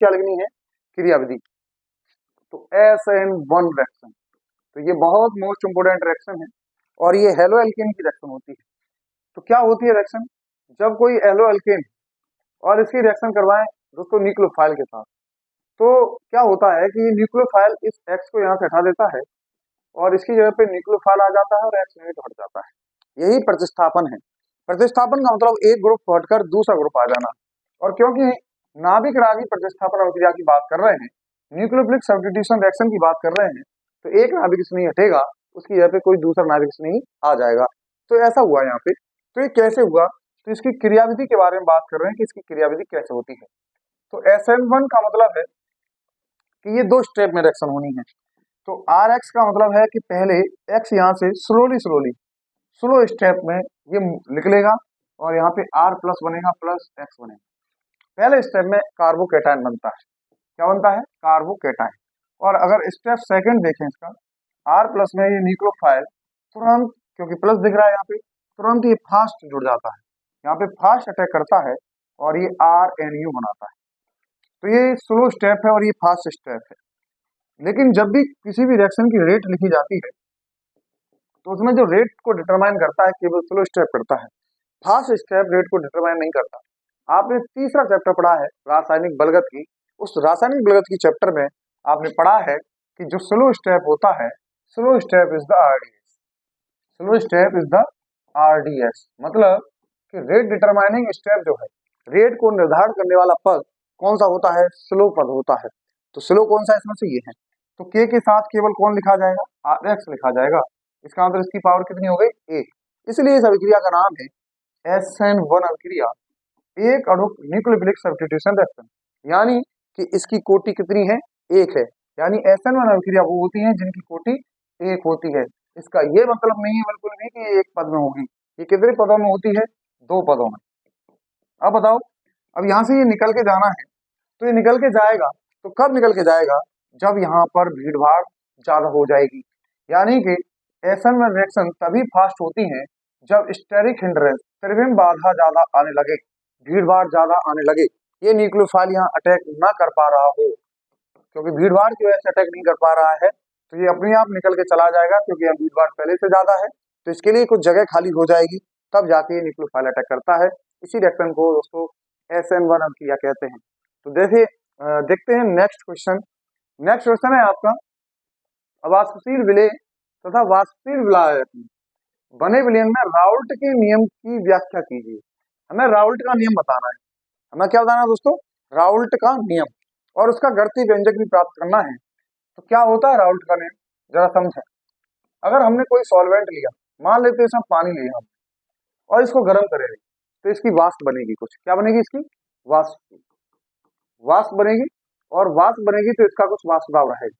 क्या लिखनी है, क्रियाविधि। तो SN1 रिएक्शन, तो ये बहुत मोस्ट इंपोर्टेंट रिएक्शन है और ये हेलो एल्केन की रिएक्शन होती है। तो क्या होती है रिएक्शन, जब कोई हेलो एल्केन और इसकी रिएक्शन करवाएं दोस्तों न्यूक्लियोफाइल के साथ, तो क्या होता है कि न्यूक्लियोफाइल इस X को यहाँ से हटा देता है और इसकी जगह पे न्यूक्लियोफाइल आ जाता है और X नेगेटिव हट जाता है। यही प्रतिस्थापन है। प्रतिस्थापन का मतलब एक ग्रुप हटकर दूसरा ग्रुप आ जाना। और क्योंकि नाभिक रागी प्रतिस्थापन अभिक्रिया की बात कर रहे हैं, न्यूक्लियोफिलिक सब्स्टिट्यूशन रिएक्शन की बात कर रहे हैं, तो एक नाभिक से नहीं हटेगा, उसकी जगह पे कोई दूसरा नाभिक से नहीं आ जाएगा। तो ऐसा हुआ यहाँ पे। तो ये कैसे हुआ, तो इसकी क्रियाविधि के बारे में बात कर रहे हैं कि इसकी क्रियाविधि कैसे होती है। तो SN1 का मतलब है कि ये दो स्टेप में रिएक्शन होनी है। तो RX का मतलब है कि पहले X यहाँ से स्लो स्टेप में ये निकलेगा और यहाँ पे R प्लस बनेगा प्लस X बनेगा। पहले स्टेप में कार्बोकेटायन बनता है। क्या बनता है, कार्बोकेटायन। और अगर स्टेप सेकंड देखें इसका, R प्लस में ये न्यूक्लियोफाइल तुरंत, क्योंकि प्लस दिख रहा है यहाँ पे, तुरंत ये फास्ट जुड़ जाता है, यहाँ पे फास्ट अटैक करता है और ये RNU बनाता है। तो ये स्लो स्टेप है और ये फास्ट स्टेप है। लेकिन जब भी किसी भी रिएक्शन की रेट लिखी जाती है तो उसमें जो रेट को डिटरमाइन करता है केवल स्लो स्टेप करता है, फास्ट स्टेप रेट को डिटरमाइन नहीं करता। आपने तीसरा चैप्टर पढ़ा है रासायनिक बलगत की, उस रासायनिक बलगत की चैप्टर में आपने पढ़ा है कि जो स्लो स्टेप होता है, slow step is the RDS, slow step is the RDS, मतलब कि रेट डिटरमाइनिंग स्टेप जो है, रेट को निर्धारण करने वाला पद कौन सा होता है, स्लो पद होता है। तो स्लो कौन सा इसमें से, ये है। तो K के साथ केवल कौन लिखा जाएगा, RX लिखा जाएगा। इसका मतलब इसकी पावर कितनी हो गई, 1। इसलिए इस अभिक्रिया का नाम है SN1 अभिक्रिया, एक अणु न्यूक्लियोफिलिक सब्स्टिट्यूशन रिएक्शन, यानी कि इसकी कोटि कितनी है, 1 है। यानी SN1 अभिक्रिया वो होती है जिनकी कोटि 1 होती है। इसका ये मतलब नहीं है बिल्कुल भी कि ये एक पद में होगी, ये कितने पदों में होती है, 2 पदों में। अब बताओ, अब यहाँ से ये निकल के जाना है, तो ये निकल के जाएगा, तो कब निकल के जाएगा, जब यहाँ पर भीड़ भाड़ ज्यादा हो जाएगी। यानी कि SN1 रिएक्शन तभी फास्ट होती है जब स्टेरिक हिंड्रेंस, त्रिविम बाधा ज्यादा आने लगे, भीड़ भाड़ ज्यादा आने लगे, ये न्यूक्लियोफाइल यहाँ अटैक ना कर पा रहा हो। क्योंकि भीड़ भाड़ की वजह से अटैक नहीं कर पा रहा है, तो ये अपने आप निकल के चला जाएगा, क्योंकि यहाँ भीड़ भाड़ पहले से ज्यादा है, तो इसके लिए कुछ जगह खाली हो जाएगी, तब जाके ये न्यूक्लियोफाइल अटैक करता है। इसी रिएक्शन को दोस्तों SN1 अभिक्रिया कहते हैं। तो देखिए, देखते हैं नेक्स्ट क्वेश्चन। नेक्स्ट क्वेश्चन है आपका, अवाष्पशील विलेय तथा वाष्पशील विलायक बने विलयन में राउल्ट के नियम की व्याख्या कीजिए। हमें राउल्ट का नियम बताना है। हमें क्या बताना है दोस्तों, राउल्ट का नियम, और उसका गणितीय व्यंजक भी प्राप्त करना है। तो क्या होता है राउल्ट का नियम, जरा समझें। अगर हमने कोई सॉल्वेंट लिया, मान लेते हैं इसमें पानी लिया हम, और इसको गर्म करेंगे, तो इसकी वाष्प बनेगी कुछ। क्या बनेगी, इसकी वाष्प, वाष्प बनेगी। और वाष्प बनेगी तो इसका कुछ वाष्प दाब रहेगा।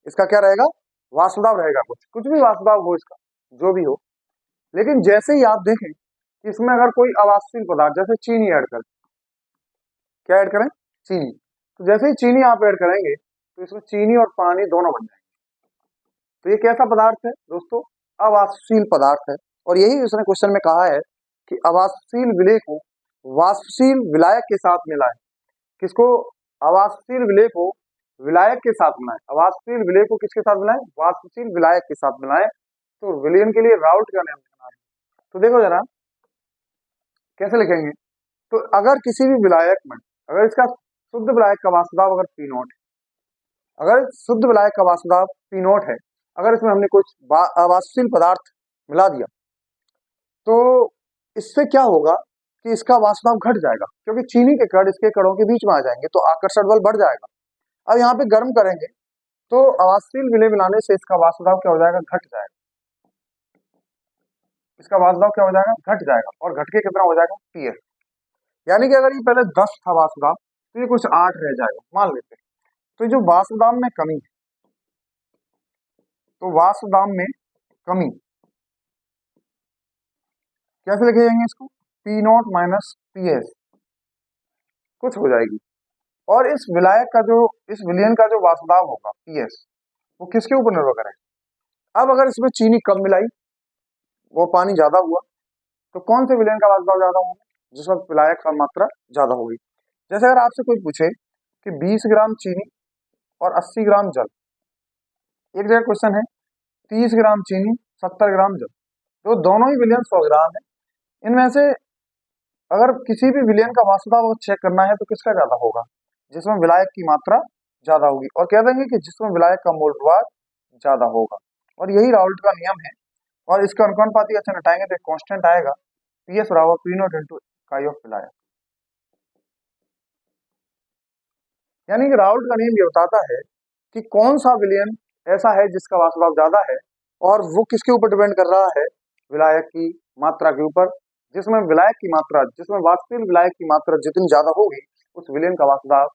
इसका क्या रहेगा, वाष्प दाब रहेगा, कुछ भी वाष्प दाब हो इसका, जो भी हो। लेकिन जैसे ही आप देखें कि इसमें अगर कोई अवाष्पशील पदार्थ जैसे चीनी ऐड करें, क्या ऐड करें, चीनी, तो जैसे ही चीनी आप ऐड करेंगे तो इसमें चीनी और पानी दोनों बन जाएंगे। तो ये कैसा पदार्थ है दोस्तों, अवाष्पशील पदार्थ है। और यही उसने क्वेश्चन में कहा है कि अवाष्पशील विलेय को वाष्पशील विलायक के साथ मिलाएं। किसको, अवाष्पशील विलेय को विलायक के साथ मिलाएं। अवाष्पशील विलेय को किसके साथ मिलाएं, वाष्पशील विलायक के साथ मिलाएं। तो विलयन के लिए राउल्ट का नियम लिखना है। तो देखो जरा कैसे लिखेंगे। तो अगर किसी भी विलायक में, अगर इसका शुद्ध विलायक का वाष्प दाब अगर P0 है, अगर शुद्ध विलायक का वाष्प दाब P0 है, अगर इसमें हमने कुछ अवाष्पशील पदार्थ मिला दिया, तो इससे क्या होगा कि इसका वाष्प दाब घट जाएगा, क्योंकि चीनी के कण इसके कणों के बीच में आ जाएंगे, तो आकर्षण बल बढ़ जाएगा। अब यहाँ पे गर्म करेंगे तो अवाष्पशील विलेय मिलाने से इसका वाष्प दाब क्या हो जाएगा, घट जाएगा। इसका वाष्प दाब क्या हो जाएगा, घट जाएगा। और घट के कितना हो जाएगा, PS। यानी कि अगर ये पहले 10 था वाष्प दाब, तो ये कुछ 8 रह जाएगा, मान लेते हैं। तो जो वाष्प दाब में कमी है, तो वाष्प दाब में कमी कैसे लिखे जाएंगे इसको, P0 माइनस PS कुछ हो जाएगी। और इस विलायक का जो, इस विलयन का जो वाष्प दाब होगा PS, वो किसके ऊपर निर्भर करेगा। अब अगर इसमें चीनी कम मिलाई, वो पानी ज्यादा हुआ, तो कौन से विलयन का वाष्प दाब ज्यादा होगा, जिसमें विलायक का मात्रा ज्यादा होगी। जैसे अगर आपसे कोई पूछे कि 20 ग्राम चीनी और 80 ग्राम जल। एक जगह क्वेश्चन है 30 ग्राम चीनी 70 ग्राम जल, तो दोनों ही विलयन 100 ग्राम है। इनमें से अगर किसी भी विलयन का वाष्प दाब चेक करना है तो किसका ज्यादा होगा, जिसमें विलायक की मात्रा ज्यादा होगी, और कह देंगे कि जिसमें विलायक का मोल प्रभाव ज्यादा होगा। और यही राउल्ट का नियम है। और इसका अनुपाती अच्छा घटाएंगे तो एक कांस्टेंट आएगा, पीएस बराबर पी नॉट इंटू इकाई ऑफ विलायक। यानी कि राउल्ट का नियम ये बताता है कि कौन सा विलयन ऐसा है जिसका वाष्प दाब ज्यादा है, और वो किसके ऊपर डिपेंड कर रहा है, विलायक की मात्रा के ऊपर। जिसमें विलायक की मात्रा, जिसमें वाष्पशील विलायक की मात्रा जितनी ज्यादा होगी उस विलयन का वाष्प दाब